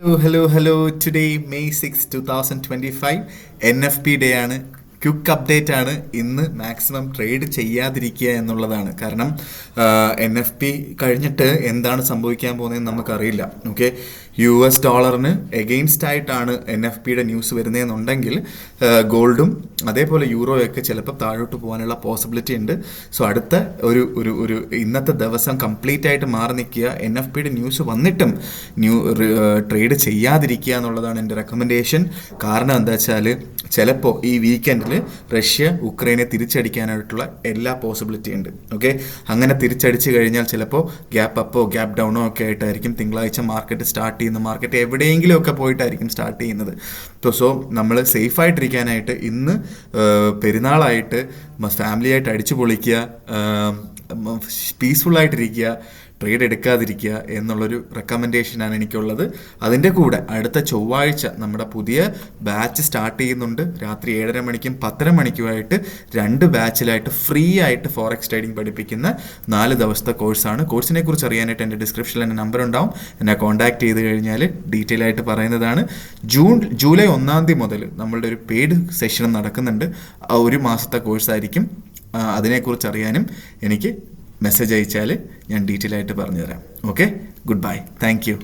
Hello. Today, May 6, 2025, NFP day ആണ്. Quick update ആണ്. ഇന്ന് മാക്സിമം ട്രേഡ് ചെയ്യാതിരിക്കുക എന്നുള്ളതാണ്. കാരണം NFP കഴിഞ്ഞിട്ട് എന്താണ് സംഭവിക്കാൻ പോകുന്നതെന്ന് നമുക്കറിയില്ല. ഓക്കെ, US ഡോളറിന് എഗെയിൻസ്റ്റ് ആയിട്ടാണ് NFPയുടെ ന്യൂസ് വരുന്നതെന്നുണ്ടെങ്കിൽ ഗോൾഡും അതേപോലെ യൂറോയൊക്കെ ചിലപ്പോൾ താഴോട്ട് പോകാനുള്ള പോസിബിലിറ്റി ഉണ്ട്. സോ അടുത്ത ഒരു ഒരു ഒരു ഇന്നത്തെ ദിവസം കംപ്ലീറ്റ് ആയിട്ട് മാറി നിൽക്കുക. NFPയുടെ ന്യൂസ് വന്നിട്ടും ട്രേഡ് ചെയ്യാതിരിക്കുക എന്നുള്ളതാണ് എൻ്റെ റെക്കമെൻഡേഷൻ. കാരണം എന്താ വെച്ചാൽ ചിലപ്പോൾ ഈ വീക്കെൻഡിൽ റഷ്യ ഉക്രൈനെ തിരിച്ചടിക്കാനായിട്ടുള്ള എല്ലാ പോസിബിലിറ്റി ഉണ്ട്. ഓക്കെ, അങ്ങനെ തിരിച്ചടിച്ചു കഴിഞ്ഞാൽ ചിലപ്പോൾ ഗ്യാപ്പ് അപ്പോ ഗ്യാപ്പ് ഡൗണോ ഒക്കെ ആയിട്ടായിരിക്കും തിങ്കളാഴ്ച മാർക്കറ്റ് സ്റ്റാർട്ട് ചെയ്യുന്നത്. മാർക്കറ്റ് എവിടെയെങ്കിലും ഒക്കെ പോയിട്ടായിരിക്കും സ്റ്റാർട്ട് ചെയ്യുന്നത്. സോ നമ്മൾ സേഫായിട്ടിരിക്കാനായിട്ട് ഇന്ന് പെരുന്നാളായിട്ട് ഫാമിലിയായിട്ട് അടിച്ചു പൊളിക്കുക, പീസ്ഫുള്ളായിട്ടിരിക്കുക, ട്രേഡ് എടുക്കാതിരിക്കുക എന്നുള്ളൊരു റെക്കമെൻഡേഷനാണ് എനിക്കുള്ളത്. അതിൻ്റെ കൂടെ അടുത്ത ചൊവ്വാഴ്ച നമ്മുടെ പുതിയ ബാച്ച് സ്റ്റാർട്ട് ചെയ്യുന്നുണ്ട്. രാത്രി 7:30 മണിക്കും 10:30 മണിക്കുമായിട്ട് 2 ബാച്ചിലായിട്ട് ഫ്രീ ആയിട്ട് ഫോറക്സ് ട്രേഡിംഗ് പഠിപ്പിക്കുന്ന 4 ദിവസത്തെ കോഴ്സാണ്. കോഴ്സിനെ കുറിച്ച് അറിയാനായിട്ട് എൻ്റെ ഡിസ്ക്രിപ്ഷനിൽ എൻ്റെ നമ്പർ ഉണ്ടാവും. എന്നെ കോൺടാക്ട് ചെയ്ത് കഴിഞ്ഞാൽ ഡീറ്റെയിൽ ആയിട്ട് പറയുന്നതാണ്. ജൂലൈ 1 മുതൽ നമ്മളുടെ ഒരു പെയ്ഡ് സെഷൻ നടക്കുന്നുണ്ട്. ഒരു മാസത്തെ കോഴ്സായിരിക്കും. അതിനെക്കുറിച്ച് അറിയാനും എനിക്ക് മെസ്സേജ് അയച്ചാൽ ഞാൻ ഡീറ്റെയിൽ ആയിട്ട് പറഞ്ഞു തരാം. Okay, good bye, thank you.